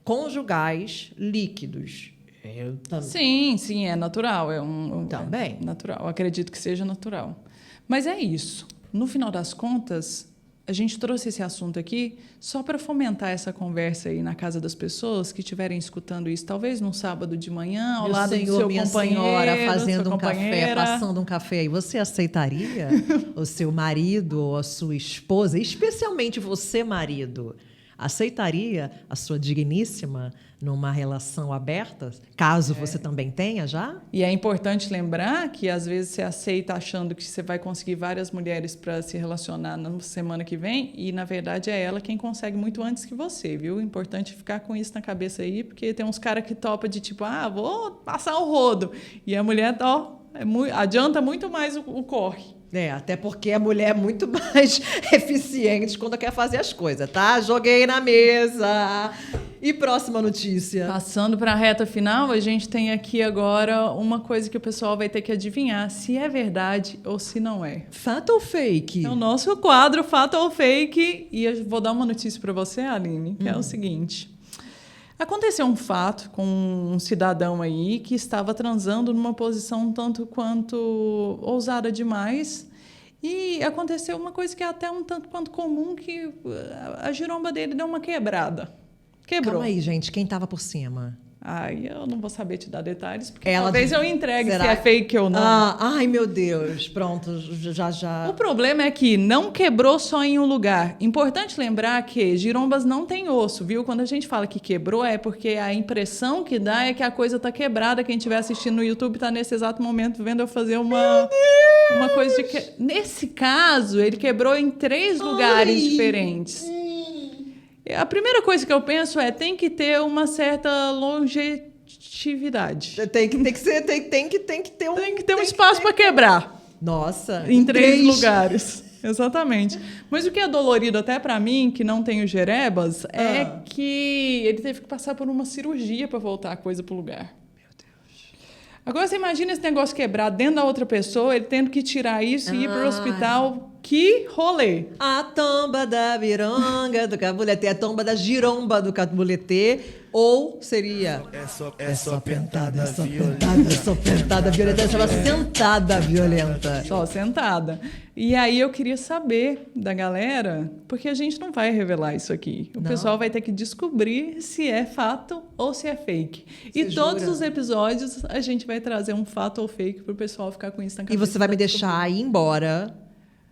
conjugais líquidos. Sim, é natural. Também. É natural. Eu acredito que seja natural. Mas é isso. No final das contas, a gente trouxe esse assunto aqui só para fomentar essa conversa aí na casa das pessoas que estiverem escutando isso, talvez num sábado de manhã, ao lado do seu minha companheiro, senhora, fazendo um companheira. café, passando um café aí. Você aceitaria o seu marido ou a sua esposa, especialmente você, marido, aceitaria a sua digníssima numa relação aberta, caso você também tenha já? E é importante lembrar que, às vezes, você aceita achando que você vai conseguir várias mulheres para se relacionar na semana que vem e, na verdade, é ela quem consegue muito antes que você, viu? Importante ficar com isso na cabeça aí, porque tem uns caras que topam de tipo, vou passar o rodo. E a mulher, adianta muito mais o corre. Até porque a mulher é muito mais eficiente quando quer fazer as coisas, tá? Joguei na mesa. E próxima notícia. Passando para a reta final, a gente tem aqui agora uma coisa que o pessoal vai ter que adivinhar se é verdade ou se não é. Fato ou fake? É o nosso quadro Fato ou Fake. E eu vou dar uma notícia para você, Aline, que é o seguinte. Aconteceu um fato com um cidadão aí que estava transando numa posição tanto quanto ousada demais. E aconteceu uma coisa que é até um tanto quanto comum, que a giromba dele deu uma quebrada. Quebrou. Calma aí, gente. Quem estava por cima? Eu não vou saber te dar detalhes, porque talvez eu entregue se é fake ou não. Ai, meu Deus. Pronto, já. O problema é que não quebrou só em um lugar. Importante lembrar que girombas não têm osso, viu? Quando a gente fala que quebrou, é porque a impressão que dá é que a coisa está quebrada. Quem estiver assistindo no YouTube está nesse exato momento vendo eu fazer uma coisa de... Nesse caso, ele quebrou em 3 lugares diferentes. A primeira coisa que eu penso tem que ter uma certa longevidade. Tem que ter um espaço para quebrar. Nossa. Em 3 lugares. Exatamente. Mas o que é dolorido até para mim, que não tenho jerebas, é que ele teve que passar por uma cirurgia para voltar a coisa pro lugar. Meu Deus. Agora você imagina esse negócio quebrar dentro da outra pessoa, ele tendo que tirar isso e ir pro hospital. Que rolê! A tomba da vironga do cabuletê, a tomba da giromba do cabuletê, ou seria... É só pentada violenta. Só pentada violenta, chama sentada violenta. Só sentada. E aí eu queria saber da galera, porque a gente não vai revelar isso aqui. O pessoal vai ter que descobrir se é fato ou se é fake. E todos os episódios a gente vai trazer um fato ou fake pro pessoal ficar com isso na cabeça. E você vai me deixar ir embora...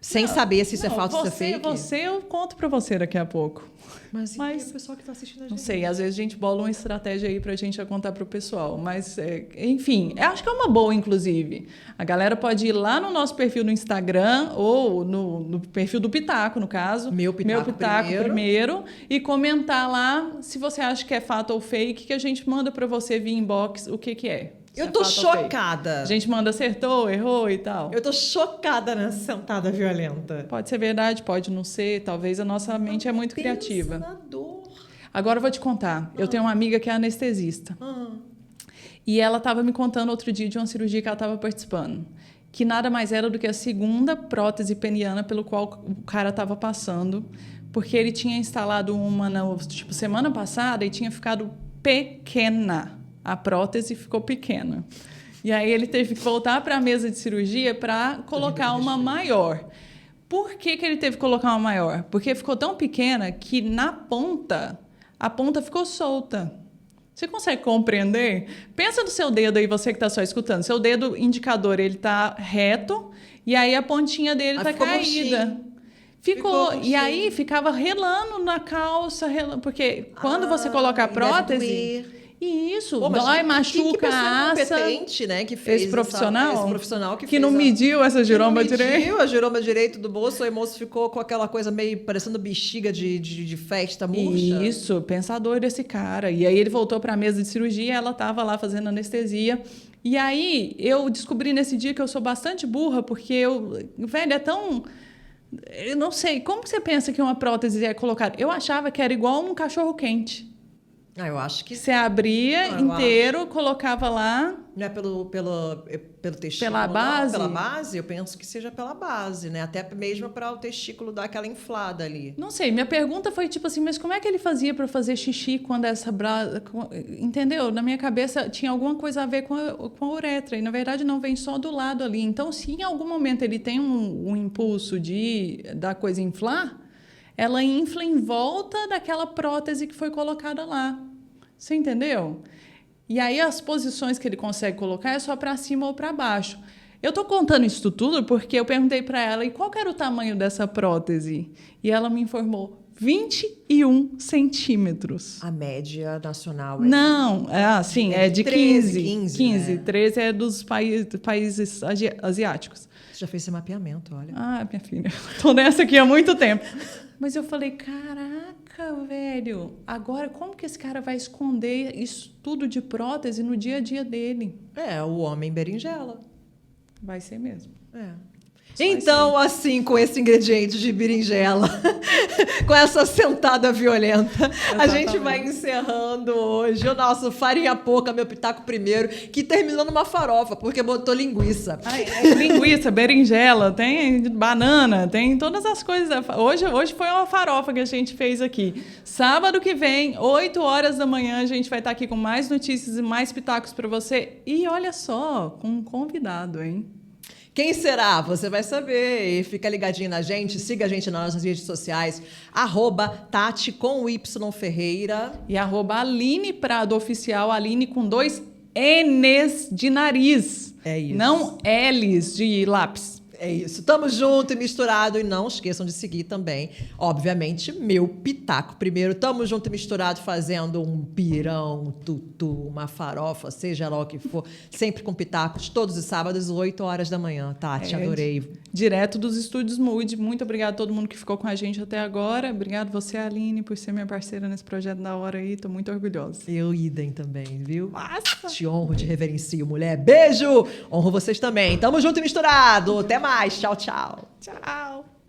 Sem saber se isso é falso ou se é fake? Eu conto pra você daqui a pouco. Mas Mas- o pessoal que tá assistindo a gente? Não sei, às vezes a gente bola uma estratégia aí pra gente contar pro pessoal. Mas, enfim, eu acho que é uma boa, inclusive. A galera pode ir lá no nosso perfil no Instagram ou no perfil do Pitaco, no caso. Meu Pitaco primeiro. E comentar lá se você acha que é fato ou fake, que a gente manda pra você via inbox o que é. Se Eu é tô fato ou fake. chocada. A gente manda acertou, errou e tal. Eu tô chocada nessa sentada violenta. Pode ser verdade, pode não ser. Talvez a nossa mente é muito Pensa criativa. na dor. Agora eu vou te contar. Eu tenho uma amiga que é anestesista. E ela estava me contando outro dia de uma cirurgia que ela estava participando. Que nada mais era do que a segunda prótese peniana pelo qual o cara estava passando. Porque ele tinha instalado uma semana passada e tinha ficado pequena. A prótese ficou pequena. E aí ele teve que voltar para a mesa de cirurgia para colocar uma maior. Por que ele teve que colocar uma maior? Porque ficou tão pequena que na ponta, a ponta ficou solta. Você consegue compreender? Pensa no seu dedo aí, você que está só escutando. Seu dedo indicador, ele está reto e aí a pontinha dele está ficou caída. murchinho. Ficou. E murchinho. aí ficava relando na calça, porque quando você coloca a deve prótese... doer. E isso, Pô, mas dói, que machuca, pessoa assa. competente, né, que fez Esse profissional, esse profissional que que fez não mediu essa giromba que não direito. mediu a giromba direito do moço, aí o moço ficou com aquela coisa meio parecendo bexiga de festa murcha. Isso, pensador desse cara. E aí ele voltou para a mesa de cirurgia, ela estava lá fazendo anestesia. E aí eu descobri nesse dia que eu sou bastante burra, porque velho, é tão... Eu não sei, como que você pensa que uma prótese é colocada? Eu achava que era igual um cachorro quente. Eu acho que Você abria Não, eu inteiro, colocava lá... não é pelo testículo, Pela não, base? pela base, eu penso que seja pela base, né? Até mesmo para o testículo dar aquela inflada ali. Não sei, minha pergunta foi tipo assim, mas como é que ele fazia para fazer xixi quando entendeu? Na minha cabeça tinha alguma coisa a ver com a uretra, e na verdade não, vem só do lado ali. Então, se em algum momento ele tem um impulso da coisa inflar, ela infla em volta daquela prótese que foi colocada lá. Você entendeu? E aí as posições que ele consegue colocar é só para cima ou para baixo. Eu estou contando isso tudo porque eu perguntei para ela, e qual que era o tamanho dessa prótese? E ela me informou, 21 centímetros. A média nacional Não, sim, é de 13, 15. 15, 13 é dos países asiáticos. Você já fez esse mapeamento, olha. Ah, minha filha, estou nessa aqui há muito tempo. Mas eu falei, caraca, velho, agora como que esse cara vai esconder isso tudo de prótese no dia a dia dele? É, o homem berinjela. Vai ser mesmo. Então, assim, com esse ingrediente de berinjela, com essa sentada violenta, a gente vai encerrando hoje o nosso Farinha Pouca, meu pitaco primeiro, que terminou numa farofa, porque botou linguiça. Linguiça, berinjela, tem banana, tem todas as coisas. Hoje foi uma farofa que a gente fez aqui. Sábado que vem, 8 horas da manhã, a gente vai estar aqui com mais notícias e mais pitacos para você. E olha só, com um convidado, hein? Quem será? Você vai saber. E fica ligadinho na gente, siga a gente nas nossas redes sociais, @Tati com Y Ferreira. E @Aline Prado Oficial, Aline com 2 N's de nariz. É isso. Não L's de lápis. É isso. Tamo junto e misturado. E não esqueçam de seguir também, obviamente, meu pitaco primeiro. Tamo junto e misturado fazendo um pirão, um tutu, uma farofa, seja lá o que for. Sempre com pitacos, todos os sábados, 8 horas da manhã. Tati, adorei. Direto dos estúdios Mood. Muito obrigada a todo mundo que ficou com a gente até agora. Obrigado você, Aline, por ser minha parceira nesse projeto da hora aí. Tô muito orgulhosa. Eu idem também, viu? Massa! Te honro, te reverencio, mulher. Beijo! Honro vocês também. Tamo junto e misturado. Até mais. Tchau, tchau. Tchau!